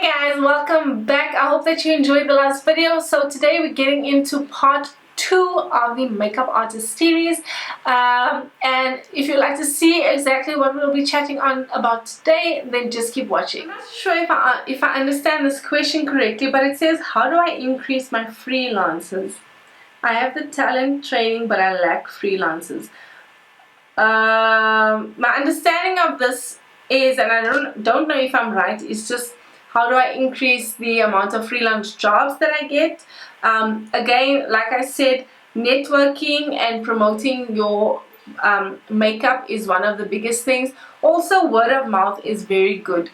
Hey guys, welcome back. I hope that you enjoyed the last video. So today we're getting into part 2 of the makeup artist series, and if you'd like to see exactly what we'll be chatting on about today, then just keep watching. I'm not sure if I understand this question correctly, but it says, how do I increase my freelancers? I have the talent training, but I lack freelancers. My understanding of this is, and I don't know if I'm right, it's just how do I increase the amount of freelance jobs that I get. Again, like I said, networking and promoting your makeup is one of the biggest things. Also, word of mouth is very good.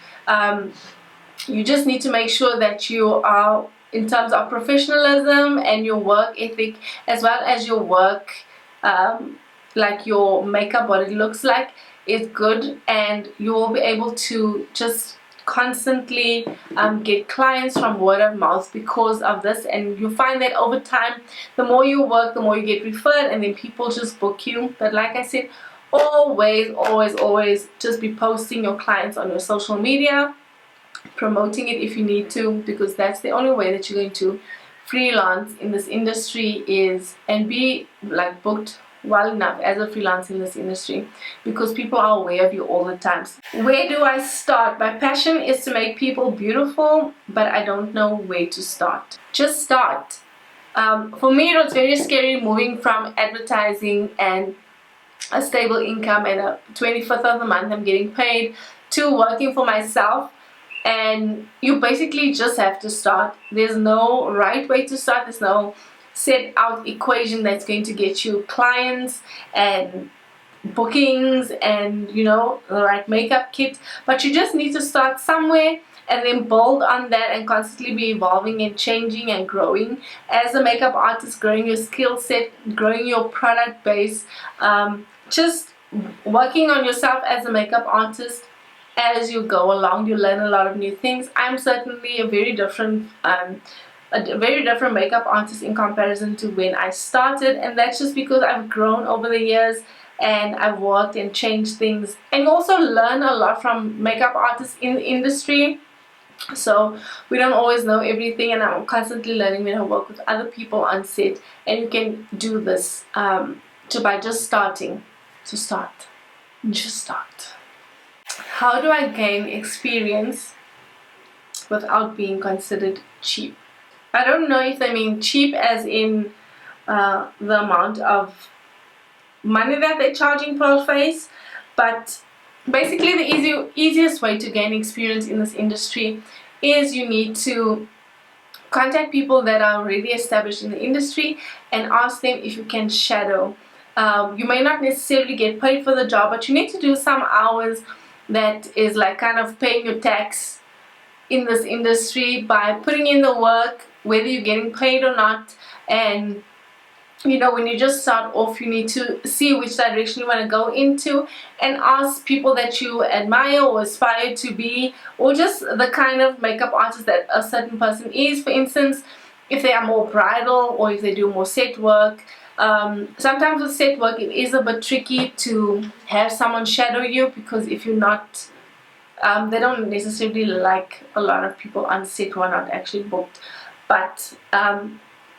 You just need to make sure that you are, in terms of professionalism and your work ethic, as well as your work, like your makeup, what it looks like, is good, and you will be able to just constantly get clients from word of mouth because of this. And you find that over time, the more you work, the more you get referred, and then people just book you. But like I said, always just be posting your clients on your social media, promoting it if you need to, because that's the only way that you're going to freelance in this industry is, and be like booked well enough as a freelancer in this industry, because people are aware of you all the time. Where do I start? My passion is to make people beautiful, but I don't know where to start. Just start. For me, it was very scary moving from advertising and a stable income and a 25th of the month I'm getting paid, to working for myself. And you basically just have to start. There's no right way to start. There's no set out equation that's going to get you clients and bookings and, you know, the right makeup kit. But you just need to start somewhere and then build on that and constantly be evolving and changing and growing as a makeup artist, growing your skill set, growing your product base, just working on yourself as a makeup artist. As you go along, you learn a lot of new things. I'm certainly a very different makeup artist in comparison to when I started, and that's just because I've grown over the years and I've worked and changed things, and also learn a lot from makeup artists in the industry. So we don't always know everything, and I'm constantly learning when I work with other people on set. And you can do this by just starting. Just start. How do I gain experience without being considered cheap? I don't know if they mean cheap as in the amount of money that they're charging per face, but basically the easiest way to gain experience in this industry is you need to contact people that are already established in the industry and ask them if you can shadow. You may not necessarily get paid for the job, but you need to do some hours that is like kind of paying your tax in this industry by putting in the work, whether you're getting paid or not. And you know, when you just start off, you need to see which direction you want to go into and ask people that you admire or aspire to be, or just the kind of makeup artist that a certain person is. For instance, if they are more bridal or if they do more set work. Sometimes with set work it is a bit tricky to have someone shadow you, because if you're not, they don't necessarily like a lot of people on set who are not actually booked. But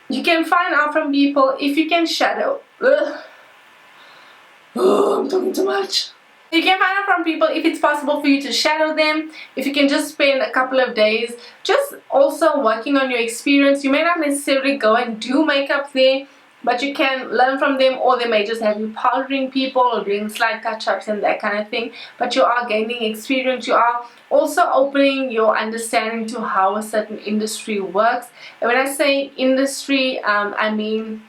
you can find out from people if you can shadow. I'm talking too much. You can find out from people if it's possible for you to shadow them, if you can just spend a couple of days just also working on your experience. You may not necessarily go and do makeup there, but you can learn from them, or they may just have you powdering people or doing slight touch-ups and that kind of thing. But you are gaining experience. You are also opening your understanding to how a certain industry works. And when I say industry, I mean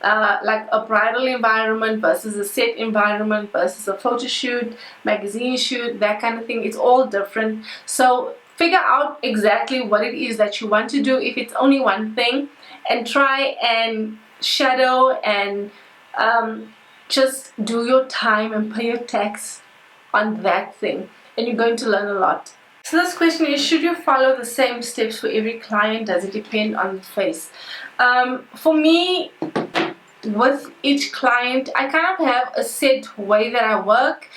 like a bridal environment versus a set environment versus a photo shoot, magazine shoot, that kind of thing. It's all different. So figure out exactly what it is that you want to do, if it's only one thing, and try and shadow and just do your time and pay your tax on that thing, and you're going to learn a lot. So this question is, should you follow the same steps for every client? Does it depend on the face? For me, with each client, I kind of have a set way that I work.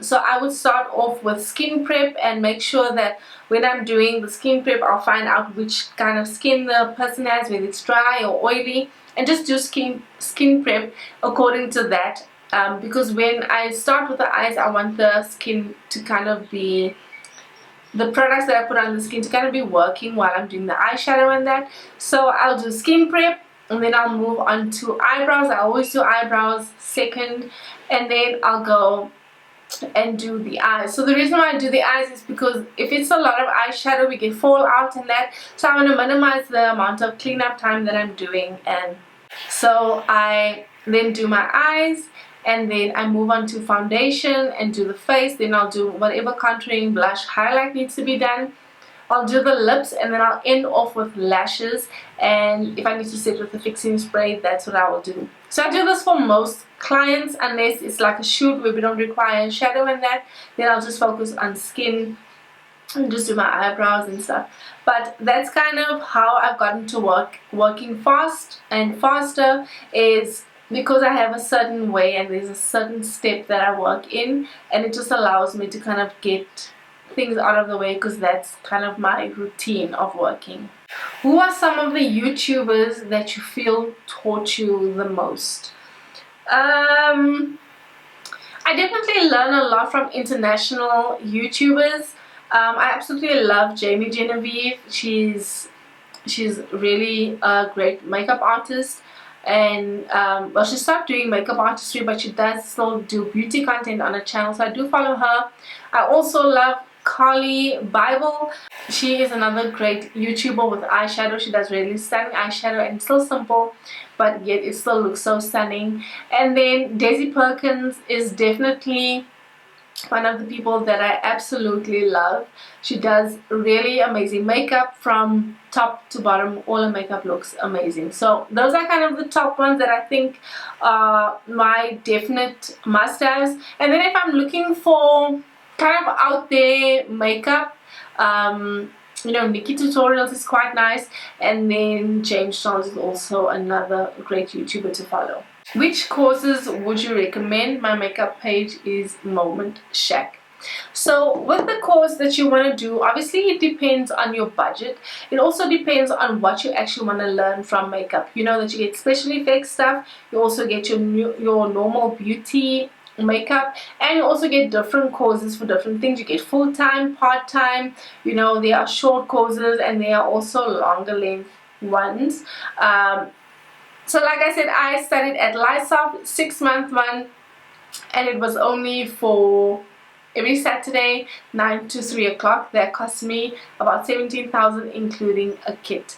So I would start off with skin prep and make sure that when I'm doing the skin prep, I'll find out which kind of skin the person has, whether it's dry or oily, and just do skin prep according to that. Because when I start with the eyes, I want the skin to kind of be, the products that I put on the skin to kind of be working while I'm doing the eyeshadow and that. So I'll do skin prep, and then I'll move on to eyebrows. I always do eyebrows second, and then I'll go and do the eyes. So the reason why I do the eyes is because if it's a lot of eyeshadow, we get fallout and that. So I want to minimize the amount of cleanup time that I'm doing, and so I then do my eyes, and then I move on to foundation and do the face. Then I'll do whatever contouring, blush, highlight needs to be done. I'll do the lips, and then I'll end off with lashes, and if I need to set with the fixing spray, that's what I will do. So I do this for most clients, unless it's like a shoot where we don't require shadow and that, then I'll just focus on skin and just do my eyebrows and stuff. But that's kind of how I've gotten to working fast and faster, is because I have a certain way and there's a certain step that I work in, and it just allows me to kind of get things out of the way, because that's kind of my routine of working. Who are some of the YouTubers that you feel taught you the most? I definitely learn a lot from international YouTubers. I absolutely love Jamie Genevieve. She's really a great makeup artist, and well, she stopped doing makeup artistry, but she does still do beauty content on her channel, so I do follow her. I also love Carly Bible. She is another great YouTuber with eyeshadow. She does really stunning eyeshadow, and it's still simple, but yet it still looks so stunning. And then Daisy Perkins is definitely one of the people that I absolutely love. She does really amazing makeup from top to bottom. All her makeup looks amazing. So those are kind of the top ones that I think are my definite must-haves. And then if I'm looking for kind of out there makeup, you know, Nikki Tutorials is quite nice, and then James Charles is also another great YouTuber to follow. Which courses would you recommend? My makeup page is Moment Shack. So with the course that you want to do, obviously it depends on your budget. It also depends on what you actually want to learn from makeup. You know that you get special effects stuff, you also get your normal beauty makeup, and you also get different courses for different things. You get full-time, part-time, you know, there are short courses and there are also longer length ones. So like I said, I studied at Lysoft, 6-month one, and it was only for every Saturday 9 to 3 o'clock. That cost me about 17,000 including a kit.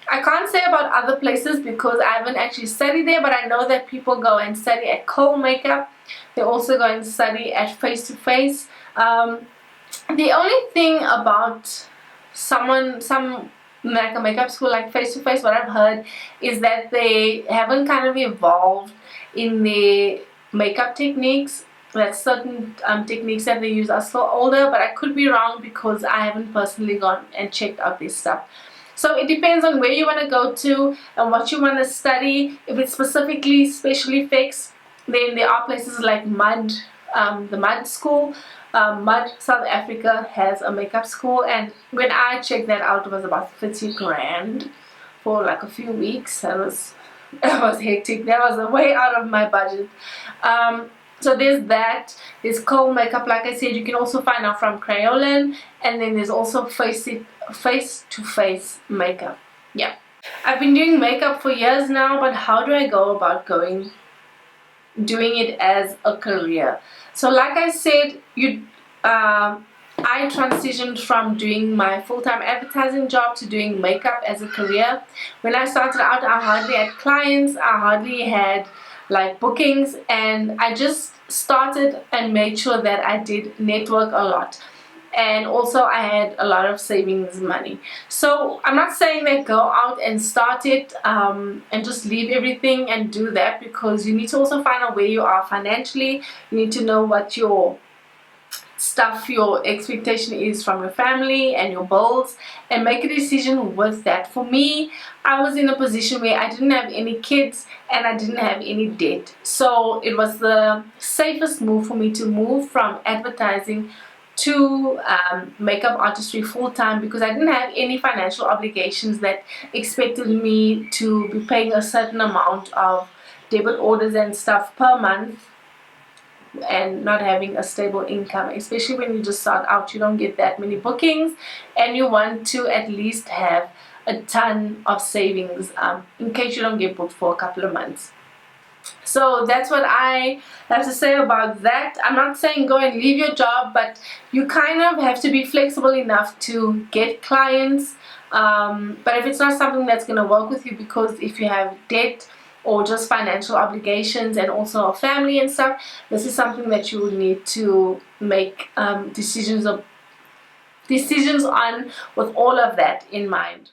I can't say about other places because I haven't actually studied there, but I know that people go and study at Cole Makeup. They also go and study at Face to Face. The only thing about like a makeup school like Face to Face, what I've heard is that they haven't kind of evolved in their makeup techniques. That certain techniques that they use are still older, but I could be wrong because I haven't personally gone and checked out this stuff. So it depends on where you want to go to and what you want to study. If it's specifically special effects, then there are places like MUD, the MUD school. MUD South Africa has a makeup school, and when I checked that out, it was about 30 grand for like a few weeks. That was hectic. That was way out of my budget. So there's that. There's Cole Makeup, like I said. You can also find out from Crayolan, and then there's also face to face makeup. Yeah, I've been doing makeup for years now, but how do I go about doing it as a career? So like I said, I transitioned from doing my full-time advertising job to doing makeup as a career. When I started out, I hardly had clients, I hardly had like bookings, and I just started and made sure that I did network a lot. And also I had a lot of savings money. So I'm not saying that go out and start it and just leave everything and do that, because you need to also find out where you are financially. You need to know what your stuff your expectation is from your family and your bills, and make a decision with that. For me, I was in a position where I didn't have any kids and I didn't have any debt, so it was the safest move for me to move from advertising to makeup artistry full-time, because I didn't have any financial obligations that expected me to be paying a certain amount of debit orders and stuff per month and not having a stable income. Especially when you just start out, you don't get that many bookings, and you want to at least have a ton of savings in case you don't get booked for a couple of months. So that's what I have to say about that. I'm not saying go and leave your job, but you kind of have to be flexible enough to get clients. But if it's not something that's going to work with you, because if you have debt or just financial obligations and also a family and stuff, this is something that you would need to make decisions on with all of that in mind.